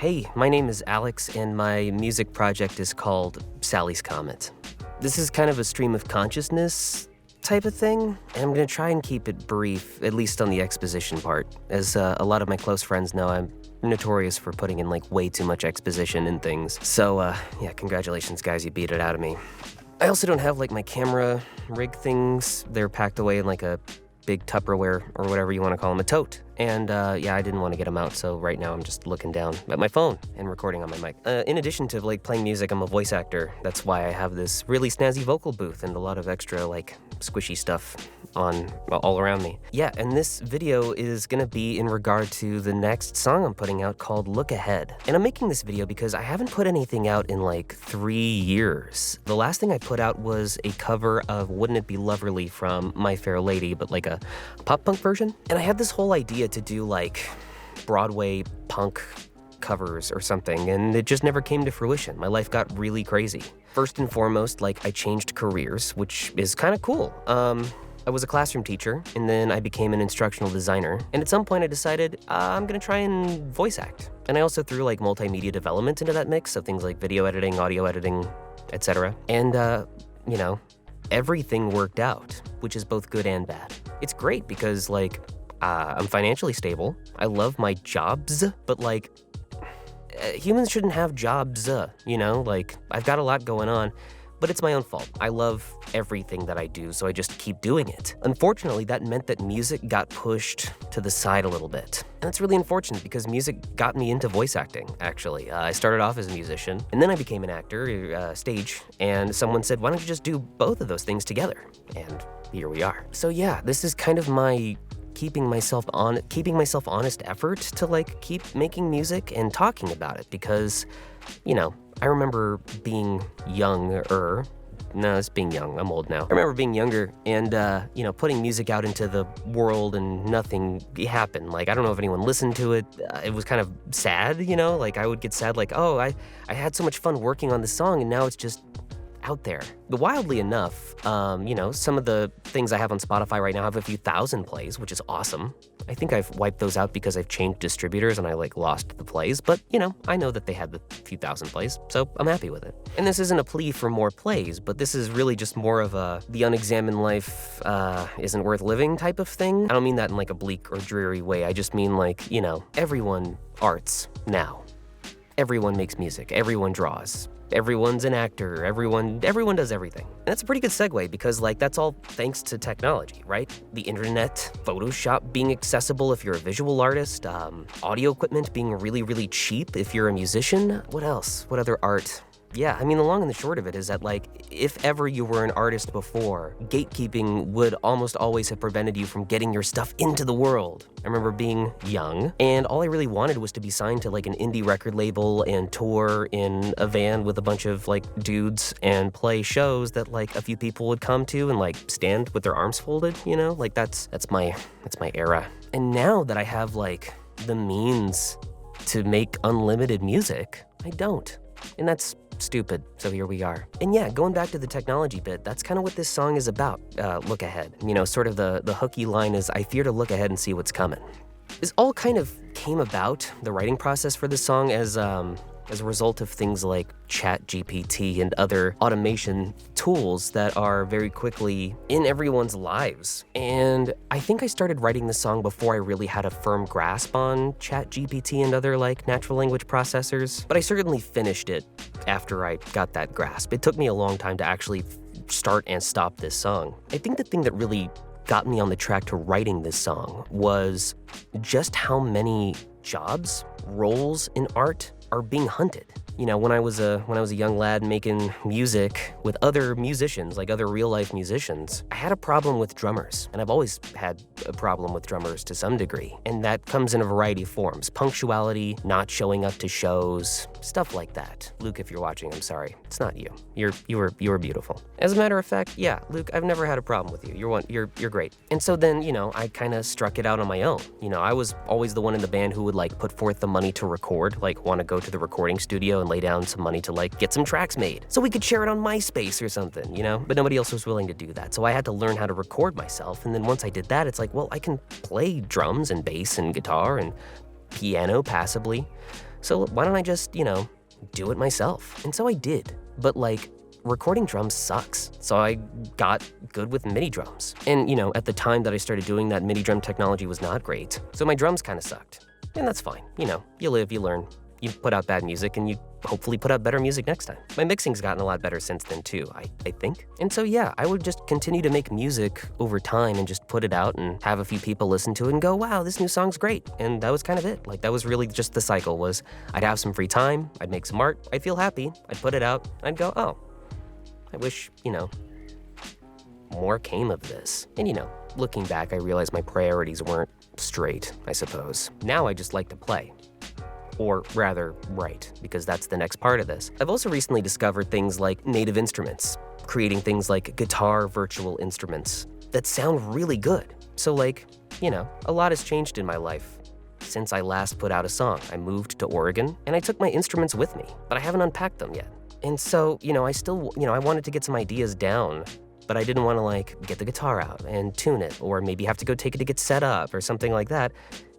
Hey, my name is Alex, and my music project is called Sally's Comet. This is kind of a stream of consciousness type of thing, and I'm gonna try and keep it brief, at least on the exposition part. As a lot of my close friends know, I'm notorious for putting in way too much exposition in things. So, yeah, congratulations, guys, you beat it out of me. I also don't have my camera rig things. They're packed away in a big Tupperware, or whatever you want to call them, a tote. And yeah, I didn't want to get them out, so right now I'm just looking down at my phone and recording on my mic. In addition to playing music, I'm a voice actor. That's why I have this really snazzy vocal booth and a lot of extra squishy stuff on all around me. Yeah, and this video is gonna be in regard to the next song I'm putting out called Look Ahead. And I'm making this video because I haven't put anything out in 3 years. The last thing I put out was a cover of Wouldn't It Be Loverly from My Fair Lady, but a pop punk version. And I had this whole idea to do Broadway punk covers or something, and it just never came to fruition. My life got really crazy. First and foremost, I changed careers, which is kind of cool. I was a classroom teacher, and then I became an instructional designer. And at some point I decided I'm gonna try and voice act. And I also threw multimedia development into that mix, so things like video editing, audio editing, etc. And everything worked out, which is both good and bad. It's great because I'm financially stable. I love my jobs, but humans shouldn't have jobs, I've got a lot going on, but it's my own fault. I love everything that I do, so I just keep doing it. Unfortunately, that meant that music got pushed to the side a little bit. And that's really unfortunate because music got me into voice acting, actually. I started off as a musician, and then I became an actor, stage, and someone said, why don't you just do both of those things together? And here we are. So yeah, this is kind of my keeping myself honest effort to keep making music and talking about it because, I remember being younger. No, it's being young. I'm old now. I remember being younger and, putting music out into the world and nothing happened. I don't know if anyone listened to it. It was kind of sad, I would get sad oh, I had so much fun working on this song and now it's just out there. But wildly enough, some of the things I have on Spotify right now have a few thousand plays, which is awesome. I think I've wiped those out because I've changed distributors and I lost the plays, but I know that they had the few thousand plays, so I'm happy with it. And this isn't a plea for more plays, but this is really just more of the unexamined life isn't worth living type of thing. I don't mean that in a bleak or dreary way. I just mean everyone arts now. Everyone makes music, everyone draws. Everyone's an actor, everyone does everything. And that's a pretty good segue because that's all thanks to technology, right? The internet, Photoshop being accessible if you're a visual artist, audio equipment being really, really cheap if you're a musician. What else? What other art? Yeah, the long and the short of it is that if ever you were an artist before, gatekeeping would almost always have prevented you from getting your stuff into the world. I remember being young, and all I really wanted was to be signed to an indie record label and tour in a van with a bunch of dudes and play shows that a few people would come to and stand with their arms folded, that's my era. And now that I have the means to make unlimited music, I don't. And that's stupid, so here we are. And yeah, going back to the technology bit, that's kind of what this song is about, Look Ahead. Sort of the hooky line is, I fear to look ahead and see what's coming. This all kind of came about, the writing process for this song, as a result of things like ChatGPT and other automation tools that are very quickly in everyone's lives. And I think I started writing this song before I really had a firm grasp on ChatGPT and other natural language processors, but I certainly finished it after I got that grasp. It took me a long time to actually start and stop this song. I think the thing that really got me on the track to writing this song was just how many jobs, roles in art are being hunted. When I was a young lad making music with other musicians, other real-life musicians, I had a problem with drummers, and I've always had a problem with drummers to some degree, and that comes in a variety of forms. Punctuality, not showing up to shows, stuff like that. Luke, if you're watching, I'm sorry. It's not you. You were beautiful. As a matter of fact, yeah, Luke, I've never had a problem with you. You're great. And so then, I kind of struck it out on my own. I was always the one in the band who would put forth the money to record, want to go to the recording studio and lay down some money to get some tracks made so we could share it on MySpace or something, but nobody else was willing to do that. So I had to learn how to record myself. And then once I did that, it's well, I can play drums and bass and guitar and piano passably. So why don't I just, do it myself? And so I did. But like, recording drums sucks. So I got good with MIDI drums. And, at the time that I started doing that, MIDI drum technology was not great. So my drums kind of sucked. And that's fine. You live, you learn. You put out bad music and you hopefully put out better music next time. My mixing's gotten a lot better since then too, I think. And so yeah, I would just continue to make music over time and just put it out and have a few people listen to it and go, wow, this new song's great. And that was kind of it. Like that was really just the cycle was I'd have some free time, I'd make some art, I'd feel happy, I'd put it out, I'd go, oh, I wish, more came of this. And looking back, I realized my priorities weren't straight, I suppose. Now I just like to play. Or rather, write, because that's the next part of this. I've also recently discovered things like native instruments, creating things like guitar virtual instruments that sound really good. So like, a lot has changed in my life since I last put out a song. I moved to Oregon and I took my instruments with me, but I haven't unpacked them yet. And so, I still, I wanted to get some ideas down, but I didn't want to like get the guitar out and tune it, or maybe have to go take it to get set up or something like that.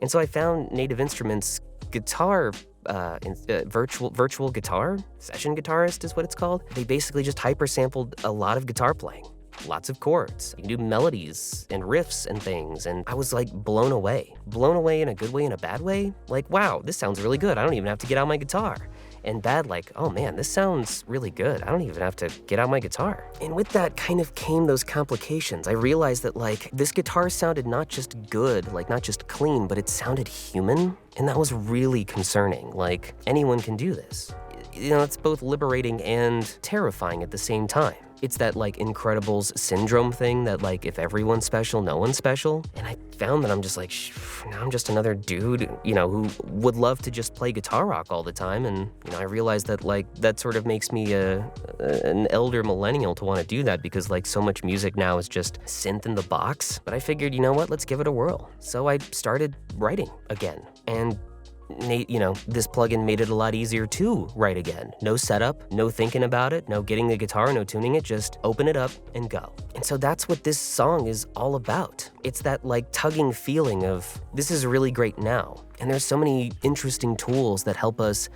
And so I found Native Instruments guitar, virtual guitar, session guitarist is what it's called. They basically just hyper sampled a lot of guitar playing, lots of chords. You can do melodies and riffs and things. And I was like blown away in a good way, in a bad way. Like, wow, this sounds really good. I don't even have to get out my guitar. And bad, like, oh man, this sounds really good. I don't even have to get out my guitar. And with that kind of came those complications. I realized that like this guitar sounded not just good, like not just clean, but it sounded human. And that was really concerning. Like anyone can do this. It's both liberating and terrifying at the same time. It's that like Incredibles syndrome thing that like if everyone's special, no one's special. And I found that I'm just like, now I'm just another dude, who would love to just play guitar rock all the time. And, I realized that like that sort of makes me an elder millennial to want to do that because like so much music now is just synth in the box. But I figured, let's give it a whirl. So I started writing again. And this plugin made it a lot easier to write again. No setup, no thinking about it, no getting the guitar, no tuning it, just open it up and go. And so that's what this song is all about. It's that like tugging feeling of this is really great now. And there's so many interesting tools that help us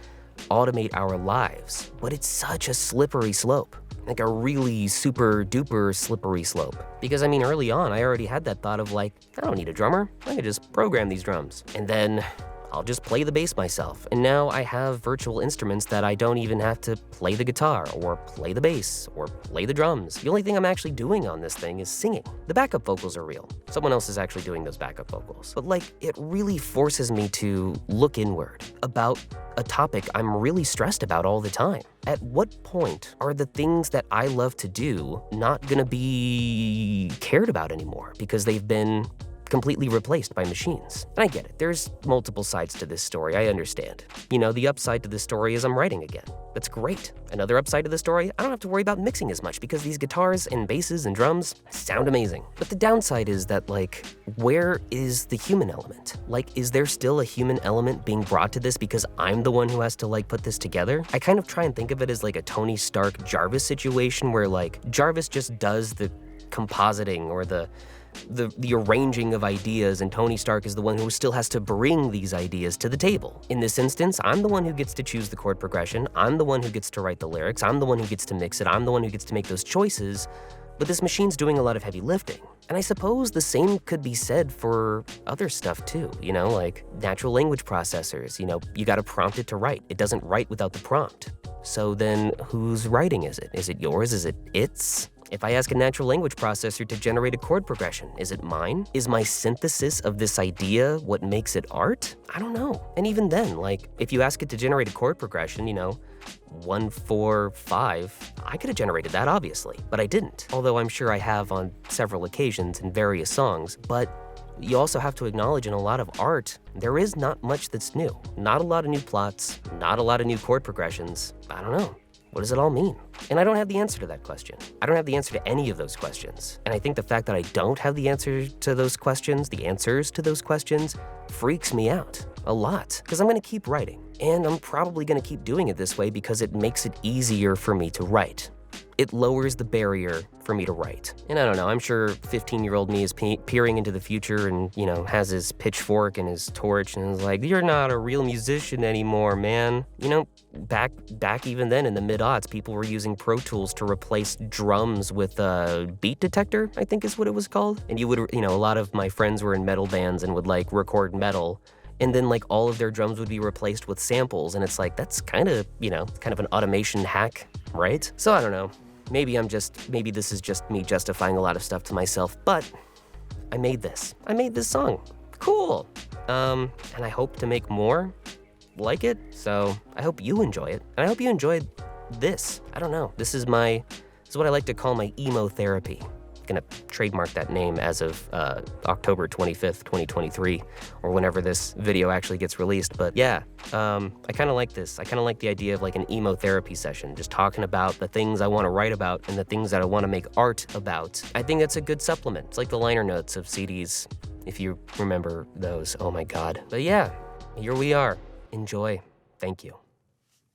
automate our lives, but it's such a slippery slope. Like a really super duper slippery slope. Because early on, I already had that thought of like, I don't need a drummer. I can just program these drums. And then I'll just play the bass myself. And now I have virtual instruments that I don't even have to play the guitar or play the bass or play the drums. The only thing I'm actually doing on this thing is singing. The backup vocals are real. Someone else is actually doing those backup vocals. But like, it really forces me to look inward about a topic I'm really stressed about all the time. At what point are the things that I love to do not gonna be cared about anymore because they've been completely replaced by machines? And I get it. There's multiple sides to this story. I understand. The upside to this story is I'm writing again. That's great. Another upside to the story, I don't have to worry about mixing as much because these guitars and basses and drums sound amazing. But the downside is that like, where is the human element? Like, is there still a human element being brought to this because I'm the one who has to like put this together? I kind of try and think of it as like a Tony Stark Jarvis situation where like Jarvis just does the compositing or the arranging of ideas, and Tony Stark is the one who still has to bring these ideas to the table. In this instance, I'm the one who gets to choose the chord progression, I'm the one who gets to write the lyrics, I'm the one who gets to mix it, I'm the one who gets to make those choices, but this machine's doing a lot of heavy lifting. And I suppose the same could be said for other stuff too, like natural language processors, you gotta prompt it to write. It doesn't write without the prompt. So then whose writing is it? Is it yours? Is it its? If I ask a natural language processor to generate a chord progression, is it mine? Is my synthesis of this idea what makes it art? I don't know. And even then, like, if you ask it to generate a chord progression, 1, 4, 5, I could have generated that, obviously, but I didn't. Although I'm sure I have on several occasions in various songs, but you also have to acknowledge in a lot of art, there is not much that's new. Not a lot of new plots, not a lot of new chord progressions. I don't know. What does it all mean? And I don't have the answer to that question. I don't have the answer to any of those questions. And I think the fact that I don't have the answer to those questions, the answers to those questions, freaks me out a lot. Because I'm gonna keep writing. And I'm probably gonna keep doing it this way because it makes it easier for me to write. it lowers the barrier for me to write. And I don't know, I'm sure 15-year-old me is peering into the future and, you know, has his pitchfork and his torch and is like, you're not a real musician anymore, man. You know, back even then in the mid-aughts, people were using Pro Tools to replace drums with a beat detector, I think is what it was called. And you would, you know, a lot of my friends were in metal bands and would like record metal, and then like all of their drums would be replaced with samples. And it's like, that's kind of, you know, kind of an automation hack, right? So I don't know. Maybe this is just me justifying a lot of stuff to myself, but I made this song. Cool. And I hope to make more like it. So I hope you enjoy it. And I hope you enjoyed this. I don't know. This is what I like to call my emo therapy. Gonna trademark that name as of October 25th, 2023, or whenever this video actually gets released. But yeah, I kind of like this. I kind of like the idea of like an emo therapy session, just talking about the things I want to write about and the things that I want to make art about. I think that's a good supplement. It's like the liner notes of CDs, if you remember those. Oh my God. But yeah, here we are. Enjoy. Thank you.